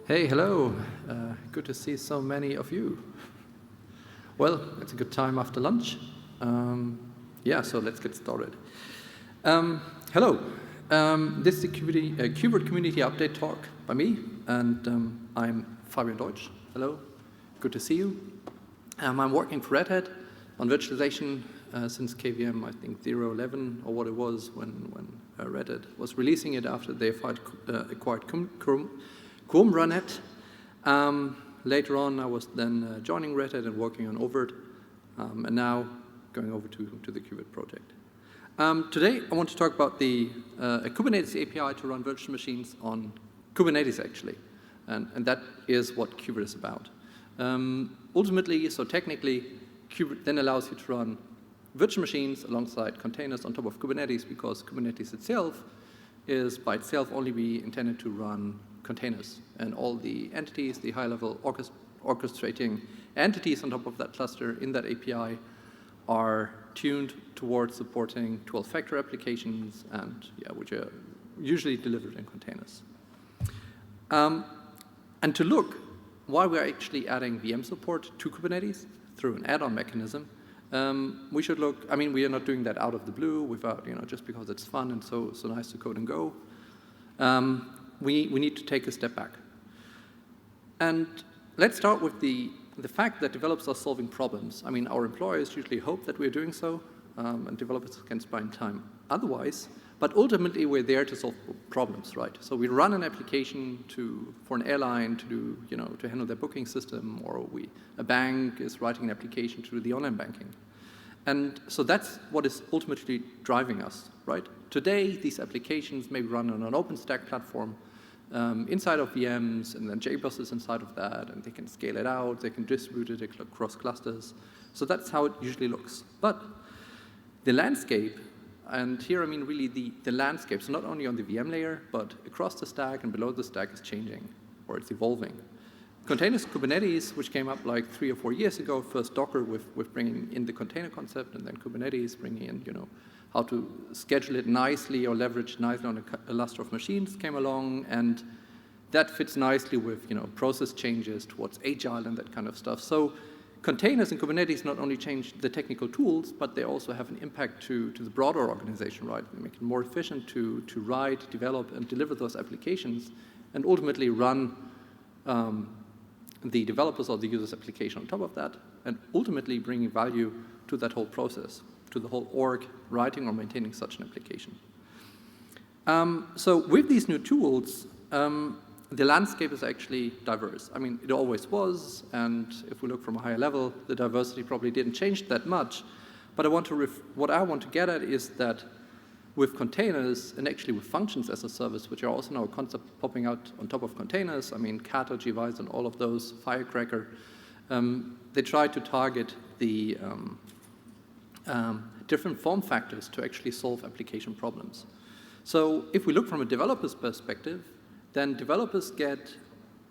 Hey, hello. Good to see so many of you. Well, it's a good time after lunch. Yeah, so let's get started. Hello. This is the KubeVirt community update talk by me, and I'm Fabian Deutsch. Hello. Good to see you. I'm working for Red Hat on virtualization since KVM, I think 0.11 or what it was when Red Hat was releasing it after they acquired Kubernetes. Later on, I was then joining Red Hat and working on oVirt, and now going over to the KubeVirt project. Today, I want to talk about a Kubernetes API to run virtual machines on Kubernetes, actually, and that is what KubeVirt is about. Ultimately, so technically, KubeVirt then allows you to run virtual machines alongside containers on top of Kubernetes, because Kubernetes itself is by itself only be intended to run containers, and all the entities, the high-level orchestrating entities on top of that cluster in that API are tuned towards supporting 12-factor applications, and which are usually delivered in containers. And to look why we're actually adding VM support to Kubernetes through an add-on mechanism, we should look. I mean, we are not doing that out of the blue without, just because it's fun and so nice to code and go. We need to take a step back. And let's start with the fact that developers are solving problems. I mean, our employers usually hope that we're doing so, and developers can spend time otherwise. But ultimately, we're there to solve problems, right? So we run an application for an airline to do, to handle their booking system, or a bank is writing an application to do the online banking. And so that's what is ultimately driving us, right? Today, these applications may run on an OpenStack platform inside of VMs, and then JBoss is inside of that, and they can scale it out, they can distribute it across clusters. So that's how it usually looks. But the landscape, and here I mean really the landscape, so not only on the VM layer, but across the stack and below the stack is changing, or it's evolving. Containers Kubernetes, which came up like 3 or 4 years ago, first Docker with bringing in the container concept, and then Kubernetes bringing in, how to schedule it nicely or leverage nicely on a cluster of machines came along, and that fits nicely with, process changes towards agile and that kind of stuff. So containers and Kubernetes not only change the technical tools, but they also have an impact to the broader organization, right? They make it more efficient to write, develop, and deliver those applications, and ultimately run the developers or the user's application on top of that, and ultimately bringing value to that whole process, to the whole org writing or maintaining such an application. So with these new tools, the landscape is actually diverse. I mean, it always was, and if we look from a higher level, the diversity probably didn't change that much. But what I want to get at is that with containers, and actually with functions as a service, which are also now a concept popping out on top of containers, I mean, Kata, gVise, and all of those, Firecracker, they try to target the different form factors to actually solve application problems. So if we look from a developer's perspective, then developers get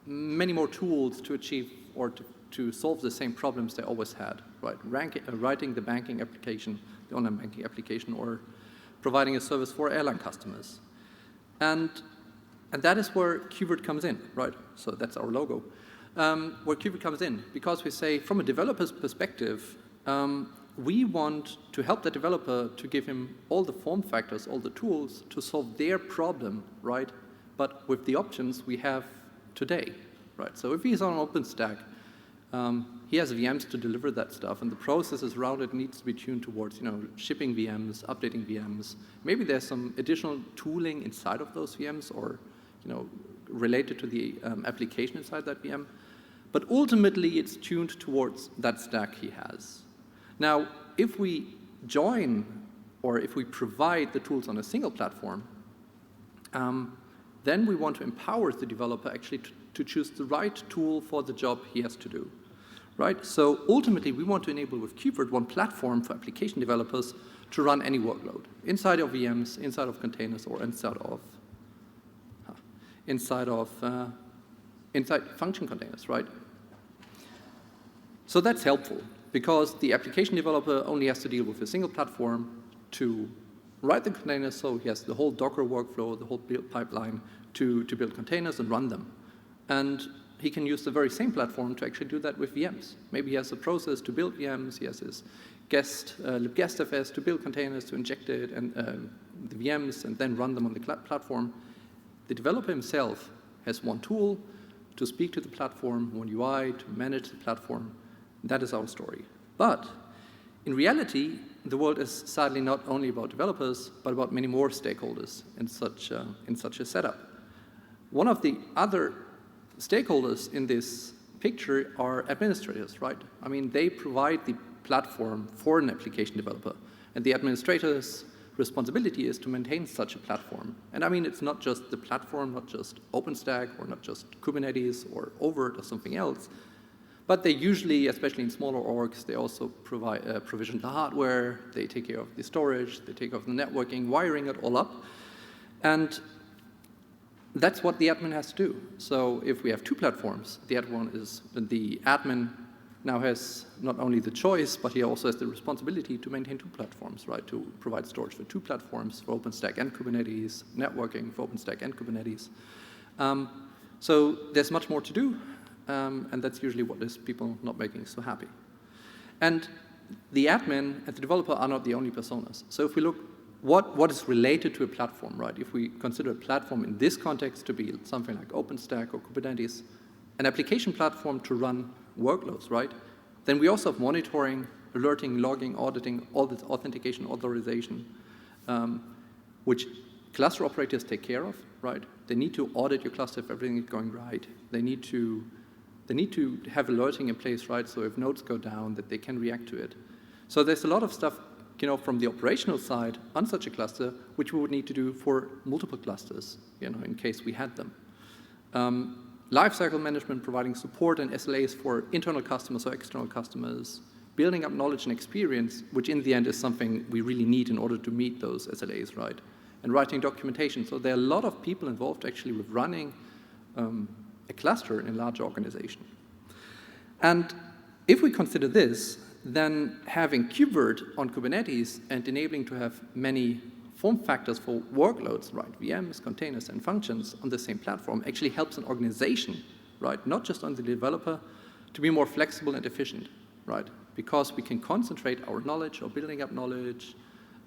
many more tools to achieve or to solve the same problems they always had, right? Writing the banking application, the online banking application, or providing a service for airline customers. And that is where KubeVirt comes in, right? So that's our logo. Where KubeVirt comes in, because we say from a developer's perspective, we want to help the developer to give him all the form factors, all the tools to solve their problem, right? But with the options we have today, right? So if he's on OpenStack, he has VMs to deliver that stuff, and the processes around it needs to be tuned towards, shipping VMs, updating VMs. Maybe there's some additional tooling inside of those VMs, or, related to the application inside that VM. But ultimately, it's tuned towards that stack he has. Now, if we join, or if we provide the tools on a single platform, then we want to empower the developer actually to choose the right tool for the job he has to do, right? So ultimately, we want to enable with KubeVirt one platform for application developers to run any workload inside of VMs, inside of containers, or inside function containers, right? So that's helpful, because the application developer only has to deal with a single platform to write the containers, so he has the whole Docker workflow, the whole build pipeline to build containers and run them. And he can use the very same platform to actually do that with VMs. Maybe he has a process to build VMs, he has his libguestfs to build containers, to inject it, and the VMs, and then run them on the platform. The developer himself has one tool to speak to the platform, one UI to manage the platform. That is our story. But in reality, the world is sadly not only about developers, but about many more stakeholders in such a setup. One of the other stakeholders in this picture are administrators, right? I mean, they provide the platform for an application developer, and the administrator's responsibility is to maintain such a platform. And I mean, it's not just the platform, not just OpenStack, or not just Kubernetes, or oVirt, or something else, but they usually, especially in smaller orgs, they also provide, provision the hardware, they take care of the storage, they take care of the networking, wiring it all up, and that's what the admin has to do. So if we have two platforms, the admin now has not only the choice, but he also has the responsibility to maintain two platforms, right? To provide storage for two platforms, for OpenStack and Kubernetes, networking for OpenStack and Kubernetes. So there's much more to do, and that's usually what is people not making so happy. And the admin and the developer are not the only personas. So if we look what is related to a platform, right? If we consider a platform in this context to be something like OpenStack or Kubernetes, an application platform to run workloads, right? Then we also have monitoring, alerting, logging, auditing, all this authentication, authorization, which cluster operators take care of, right? They need to audit your cluster if everything is going right. They need to have alerting in place, right? So if nodes go down, that they can react to it. So there's a lot of stuff, from the operational side on such a cluster, which we would need to do for multiple clusters, in case we had them. Lifecycle management, providing support and SLAs for internal customers or external customers, building up knowledge and experience, which in the end is something we really need in order to meet those SLAs, right? And writing documentation. So there are a lot of people involved actually with running a cluster in a large organization. And if we consider this, then having KubeVirt on Kubernetes and enabling to have many form factors for workloads, right, VMs, containers, and functions on the same platform actually helps an organization, right, not just on the developer, to be more flexible and efficient, right, because we can concentrate our knowledge or building up knowledge,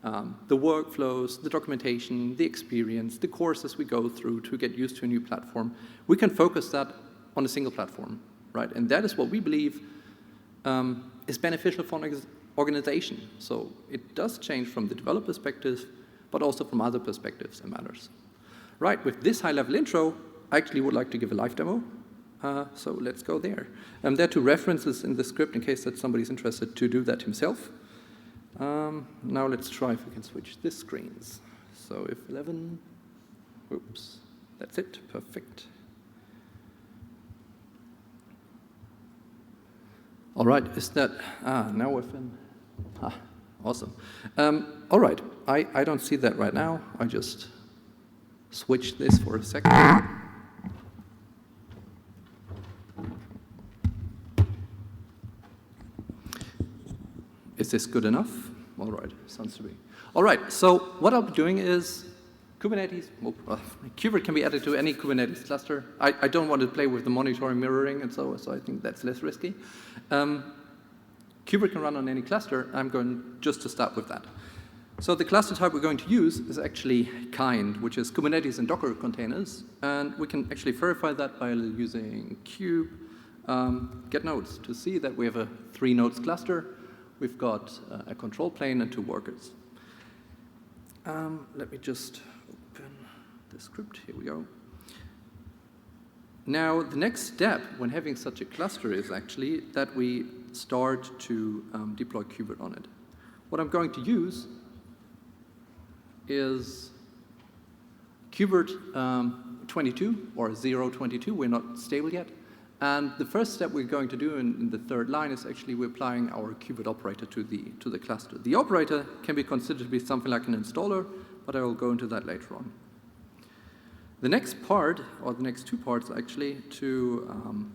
the workflows, the documentation, the experience, the courses we go through to get used to a new platform. We can focus that on a single platform, right, and that is what we believe is beneficial for an organization. So it does change from the developer perspective, but also from other perspectives it matters. Right, with this high-level intro, I actually would like to give a live demo. So let's go there. There are two references in the script in case that somebody's interested to do that himself. Now let's try if we can switch this screens. So if 11, oops, that's it, perfect. All right, is that, now we're in, awesome. All right, I don't see that right now. I just switched this for a second. Is this good enough? All right, sounds to be. All right, so what I'll be doing is Kubernetes, KubeVirt can be added to any Kubernetes cluster. I don't want to play with the monitoring, mirroring, and so I think that's less risky. KubeVirt can run on any cluster. I'm going just to start with that. So the cluster type we're going to use is actually kind, which is Kubernetes and Docker containers. And we can actually verify that by using kube get nodes to see that we have a 3 nodes cluster. We've got a control plane and 2 workers. Let me just open the script. Here we go. Now, the next step when having such a cluster is actually that we start to deploy KubeVirt on it. What I'm going to use is KubeVirt 22 or 0.22. We're not stable yet. And the first step we're going to do in the third line is actually we're applying our KubeVirt operator to the cluster. The operator can be considered to be something like an installer, but I will go into that later on. The next part, or the next 2 parts actually, to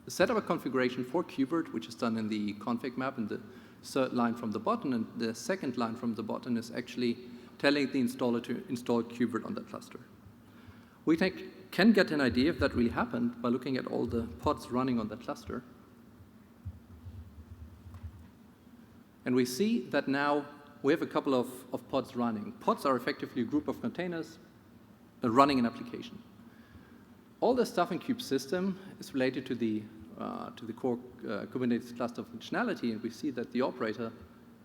set up a configuration for KubeVirt, which is done in the config map in the third line from the bottom, and the second line from the bottom is actually telling the installer to install KubeVirt on that cluster. We can get an idea if that really happened by looking at all the pods running on that cluster. And we see that now we have a couple of pods running. Pods are effectively a group of containers running an application. All the stuff in kube-system is related to the core Kubernetes cluster functionality, and we see that the operator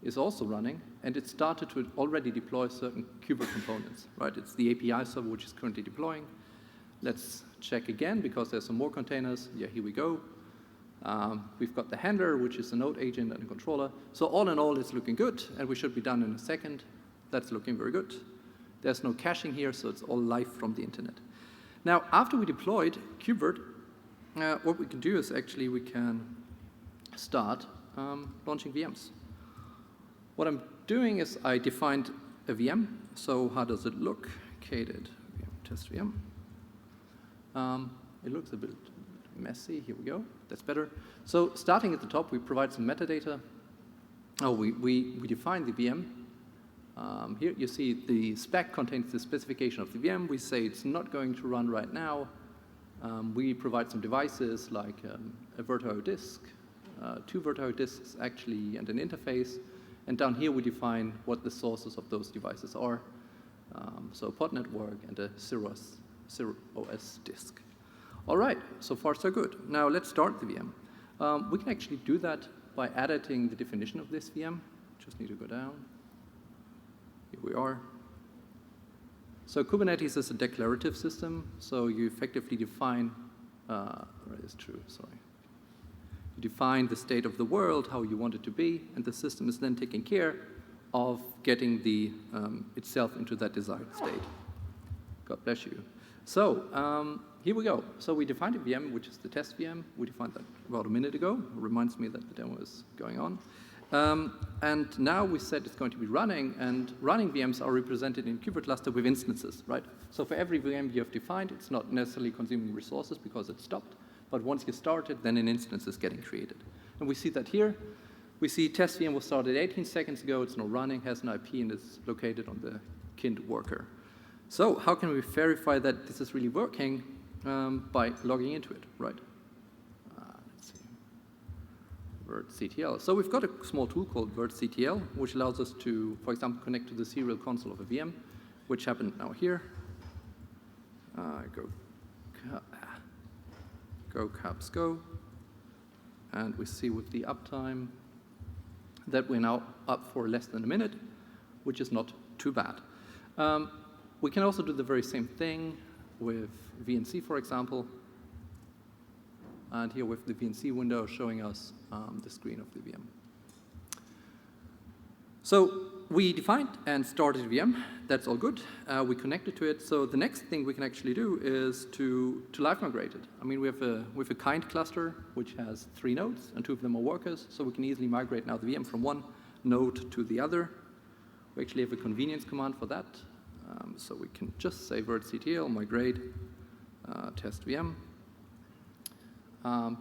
is also running, and it started to already deploy certain KubeVirt components, right? It's the API server which is currently deploying. Let's check again, because there's some more containers. Yeah, here we go. We've got the handler, which is a node agent and a controller. So all in all, it's looking good, and we should be done in a second. That's looking very good. There's no caching here, so it's all live from the internet. Now, after we deployed KubeVirt, what we can do is actually we can start launching VMs. What I'm doing is I defined a VM. So how does it look? Kdid test VM. It looks a bit messy. Here we go. That's better. So starting at the top, we provide some metadata. We define the VM. Here you see the spec contains the specification of the VM. We say it's not going to run right now. We provide some devices like a Virtual disk, 2 Virtual disks actually, and an interface. And down here we define what the sources of those devices are. So a pod network and a Zero OS disk. All right, so far so good. Now let's start the VM. We can actually do that by editing the definition of this VM. Just need to go down. Here we are. So Kubernetes is a declarative system, so you effectively define, it's true, sorry. You define the state of the world, how you want it to be, and the system is then taking care of getting the itself into that desired state. God bless you. So here we go. So we defined a VM, which is the test VM. We defined that about a minute ago. It reminds me that the demo is going on. And now we said it's going to be running, and running VMs are represented in KubeVirt cluster with instances, right? So for every VM you have defined, it's not necessarily consuming resources because it stopped, but once you start it, then an instance is getting created. And we see that here. We see test VM was started 18 seconds ago, it's now running, has an IP, and is located on the kind worker. So how can we verify that this is really working? By logging into it, right? Let's see. virtctl. So we've got a small tool called virtctl, which allows us to, for example, connect to the serial console of a VM, which happened now here. Go caps go. And we see with the uptime that we're now up for less than a minute, which is not too bad. We can also do the very same thing with VNC, for example. And here with the VNC window showing us the screen of the VM. So we defined and started VM. That's all good. We connected to it. So the next thing we can actually do is to live migrate it. I mean, we have a kind cluster, which has 3 nodes, and 2 of them are workers. So we can easily migrate now the VM from one node to the other. We actually have a convenience command for that. So we can just say virtctl migrate test VM.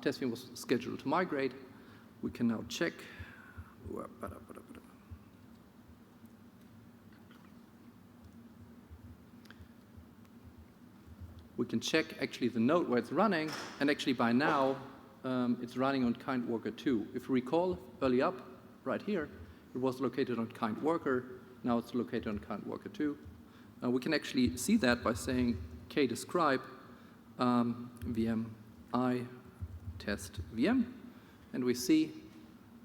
Test VM was scheduled to migrate. We can now check. We can check actually the node where it's running, and actually by now it's running on kind worker 2. If you recall, early up, right here, it was located on kind worker. Now it's located on kind worker 2. We can actually see that by saying kdescribe VM I test VM, and we see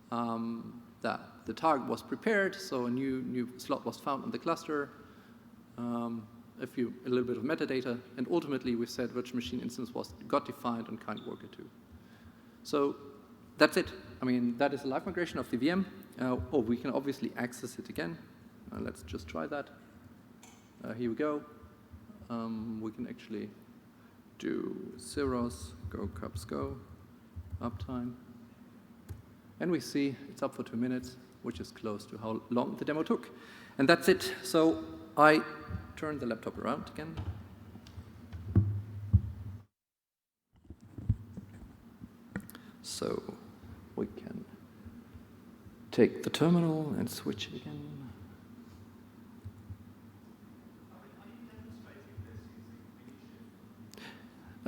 that the target was prepared, so a new slot was found in the cluster, a little bit of metadata, and ultimately we said virtual machine instance got defined on kind worker 2. So that's it. I mean, that is a live migration of the VM. We can obviously access it again. Let's just try that. Here we go. We can actually do zeros, go cups go, uptime. And we see it's up for 2 minutes, which is close to how long the demo took. And that's it. So I turn the laptop around again. So we can take the terminal and switch it again.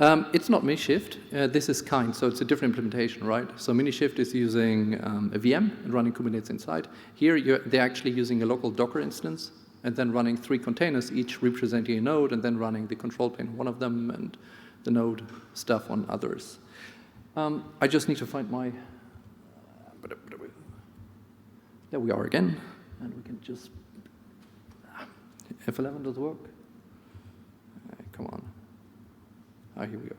It's not Minishift. This is Kind, so it's a different implementation, right? So Minishift is using a VM and running Kubernetes inside. Here, they're actually using a local Docker instance and then running 3 containers, each representing a node, and then running the control plane on one of them and the node stuff on others. I just need to find my... There we are again, and we can just... F11 does work. Come on. Here we go.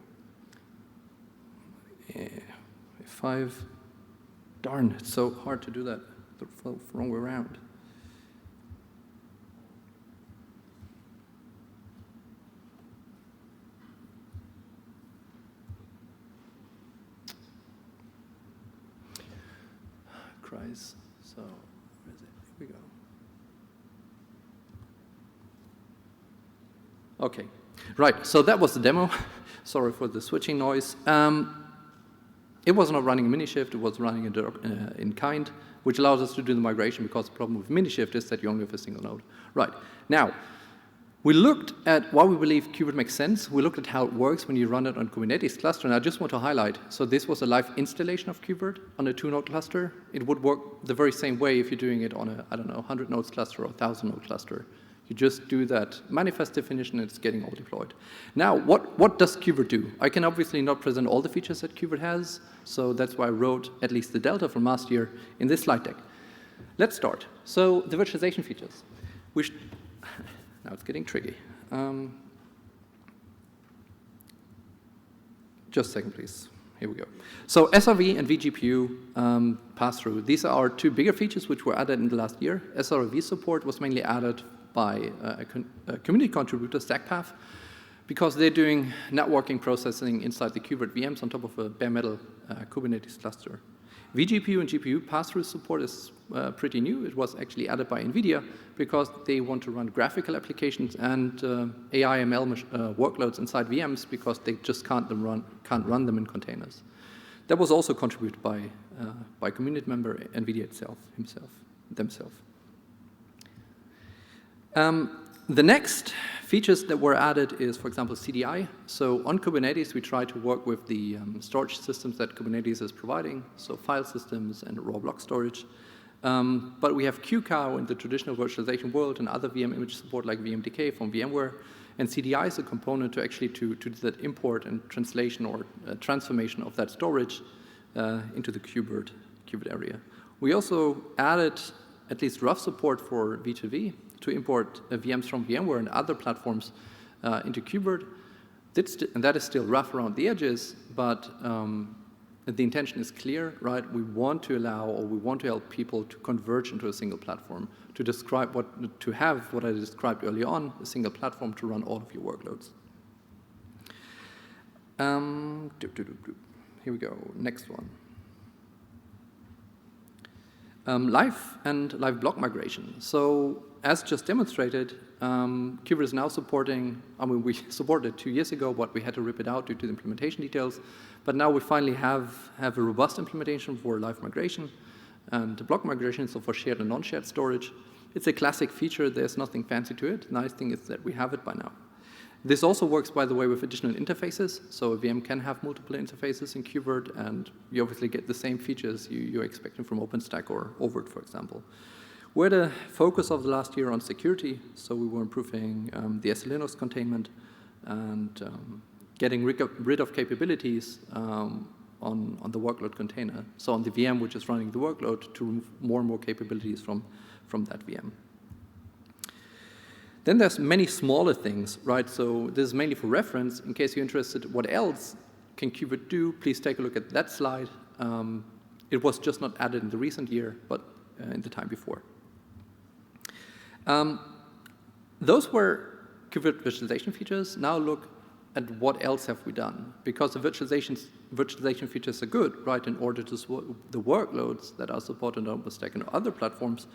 Yeah, F5. Darn, it's so hard to do that the wrong way around. Christ. So, where is it? Here we go. Okay. Right, so that was the demo. Sorry for the switching noise. It was not running Minishift, it was running in Kind, which allows us to do the migration, because the problem with Minishift is that you only have a single node. Right, now, we looked at why we believe KubeVirt makes sense. We looked at how it works when you run it on Kubernetes cluster, and I just want to highlight, so this was a live installation of KubeVirt on a 2-node cluster. It would work the very same way if you're doing it on a, I don't know, 100 nodes cluster or 1,000-node cluster. You just do that manifest definition, and it's getting all deployed. Now, what does KubeVirt do? I can obviously not present all the features that KubeVirt has, so that's why I wrote at least the delta from last year in this slide deck. Let's start. So the virtualization features. Now it's getting tricky. Just a second, please. Here we go. So SRV and vGPU pass-through. These are our 2 bigger features which were added in the last year. SRV support was mainly added by a community contributor, StackPath, because they're doing networking processing inside the KubeVirt VMs on top of a bare metal Kubernetes cluster. vGPU and GPU pass-through support is pretty new. It was actually added by NVIDIA because they want to run graphical applications and AI/ML workloads inside VMs because they just can't run them in containers. That was also contributed by community member NVIDIA themselves. The next features that were added is, for example, CDI. So on Kubernetes, we try to work with the storage systems that Kubernetes is providing, so file systems and raw block storage. But we have QCOW in the traditional virtualization world and other VM image support like VMDK from VMware. And CDI is a component to actually to do that import and translation or transformation of that storage into the KubeVirt area. We also added at least rough support for V2V to import VMs from VMware and other platforms into KubeVirt. And that is still rough around the edges, but the intention is clear, right? We want to allow, or we want to help people to converge into a single platform, to have what I described earlier on, a single platform to run all of your workloads. Here we go, next one. Live block migration. So as just demonstrated, KubeVirt is now supporting, we supported it 2 years ago, but we had to rip it out due to the implementation details. But now we finally have a robust implementation for live migration and block migration, so for shared and non-shared storage. It's a classic feature. There's nothing fancy to it. Nice thing is that we have it by now. This also works, by the way, with additional interfaces. So a VM can have multiple interfaces in KubeVirt, and you obviously get the same features you're expecting from OpenStack or oVirt, for example. We're the focus of the last year on security, so we were improving the SLinux containment and getting rid of capabilities on the workload container. So on the VM which is running the workload, to remove more and more capabilities from that VM. Then there's many smaller things, right? So this is mainly for reference. In case you're interested, what else can KubeVirt do? Please take a look at that slide. It was just not added in the recent year, but in the time before. Those were KubeVirt virtualization features. Now look at what else have we done. Because the virtualization features are good, right, in order to support the workloads that are supported on OpenStack and other platforms,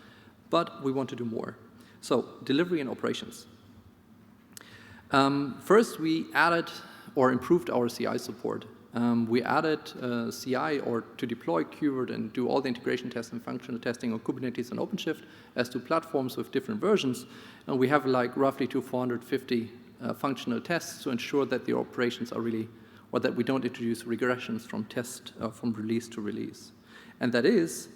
but we want to do more. So delivery and operations. First, we added or improved our CI support. We added CI, or to deploy KubeVirt and do all the integration tests and functional testing on Kubernetes and OpenShift as to platforms with different versions. And we have like roughly 450 functional tests to ensure that the operations are really, or that we don't introduce regressions from release to release. And that is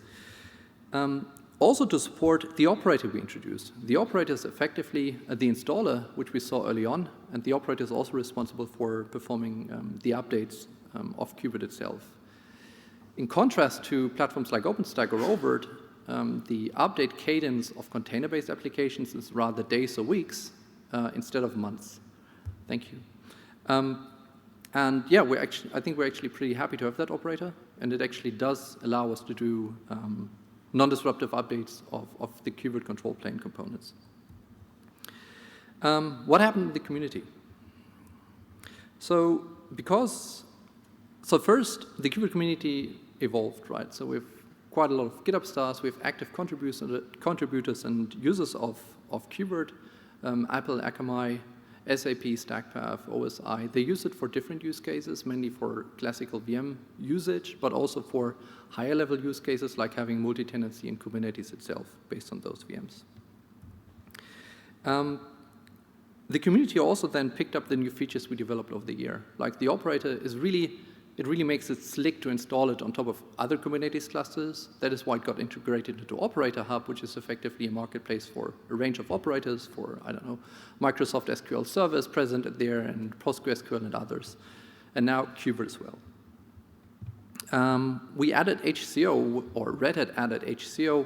also to support the operator we introduced. The operator is effectively the installer, which we saw early on, and the operator is also responsible for performing the updates of KubeVirt itself. In contrast to platforms like OpenStack or oVirt, the update cadence of container-based applications is rather days or weeks instead of months. Thank you. And yeah, I think we're actually pretty happy to have that operator, and it actually does allow us to do non-disruptive updates of the KubeVirt control plane components. What happened in the community? So first, the KubeVirt community evolved, right? So we have quite a lot of GitHub stars, we have active contributors and users of KubeVirt, Apple, Akamai, SAP, StackPath, OSI. They use it for different use cases, mainly for classical VM usage, but also for higher level use cases like having multi-tenancy in Kubernetes itself based on those VMs. The community also then picked up the new features we developed over the year. Like the operator is really, it really makes it slick to install it on top of other Kubernetes clusters. That is why it got integrated into Operator Hub, which is effectively a marketplace for a range of operators for, I don't know, Microsoft SQL servers present there and PostgreSQL and others. And now KubeVirt as well. We added HCO, or Red Hat added HCO,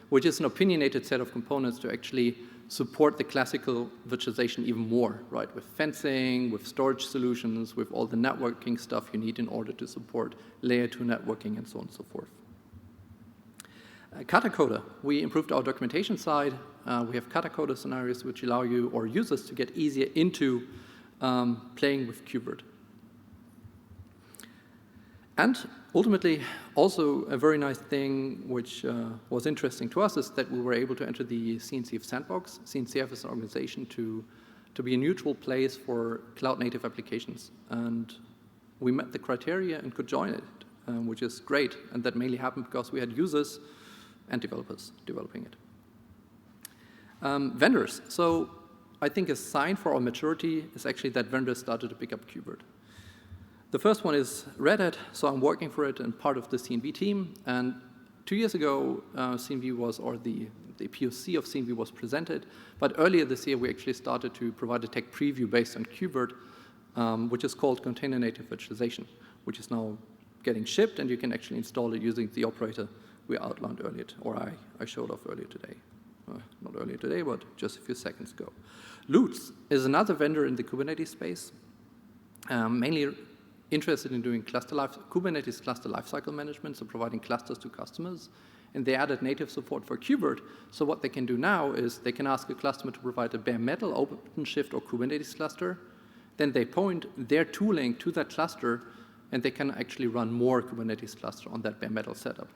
which is an opinionated set of components to actually support the classical virtualization even more, right? With fencing, with storage solutions, with all the networking stuff you need in order to support layer 2 networking and so on and so forth. Kata Coder, we improved our documentation side. We have Kata Coder scenarios which allow you or users to get easier into playing with KubeVirt. And ultimately, also a very nice thing which was interesting to us is that we were able to enter the CNCF sandbox. CNCF is an organization to be a neutral place for cloud-native applications. And we met the criteria and could join it, which is great. And that mainly happened because we had users and developers developing it. Vendors. So I think a sign for our maturity is actually that vendors started to pick up KubeVirt. The first one is Red Hat, so I'm working for it and part of the CNV team. And 2 years ago, CNV was, or the POC of CNV was presented. But earlier this year, we actually started to provide a tech preview based on KubeVirt, which is called Container Native Virtualization, which is now getting shipped, and you can actually install it using the operator we outlined earlier, or I showed off earlier today. Not earlier today, but just a few seconds ago. Lutz is another vendor in the Kubernetes space, mainly interested in doing Kubernetes cluster lifecycle management, so providing clusters to customers. And they added native support for KubeVirt. So what they can do now is they can ask a customer to provide a bare metal OpenShift or Kubernetes cluster. Then they point their tooling to that cluster, and they can actually run more Kubernetes cluster on that bare metal setup.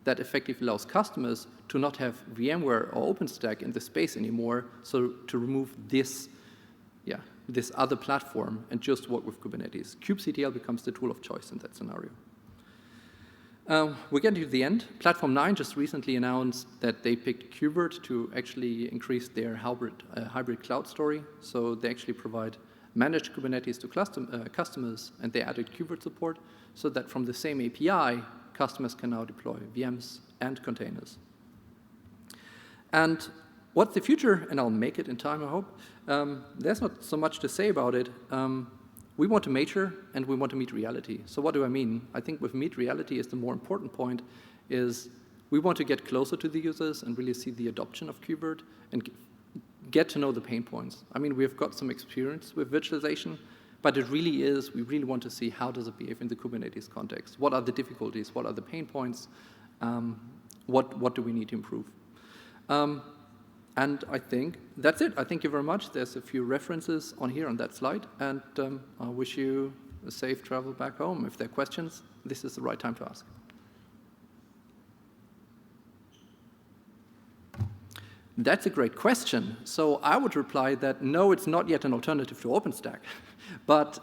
That effectively allows customers to not have VMware or OpenStack in the space anymore, so to remove this other platform and just work with Kubernetes. kubectl becomes the tool of choice in that scenario. We're getting to the end. Platform 9 just recently announced that they picked KubeVirt to actually increase their hybrid cloud story. So they actually provide managed Kubernetes to customers, and they added KubeVirt support so that from the same API, customers can now deploy VMs and containers. And what's the future? And I'll make it in time, I hope. There's not so much to say about it. We want to mature, and we want to meet reality. So what do I mean? I think with meet reality is the more important point is we want to get closer to the users and really see the adoption of KubeVirt and get to know the pain points. I mean, we've got some experience with virtualization, but it really is, we really want to see how does it behave in the Kubernetes context. What are the difficulties? What are the pain points? What do we need to improve? And I think that's it. I thank you very much. There's a few references on here on that slide. And I wish you a safe travel back home. If there are questions, this is the right time to ask. That's a great question. So I would reply that no, it's not yet an alternative to OpenStack. But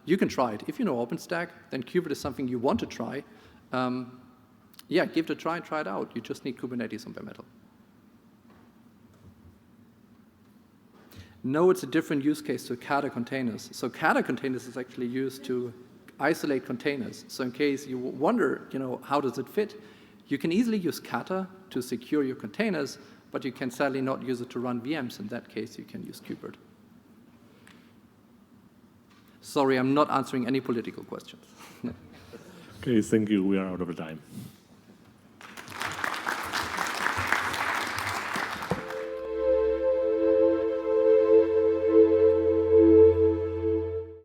you can try it. If you know OpenStack, then KubeVirt is something you want to try. Yeah, give it a try and try it out. You just need Kubernetes on bare metal. No, it's a different use case to Kata containers. So Kata containers is actually used to isolate containers. So in case you wonder, how does it fit? You can easily use Kata to secure your containers, but you can sadly not use it to run VMs. In that case, you can use KubeVirt. Sorry, I'm not answering any political questions. Okay, thank you. We are out of time.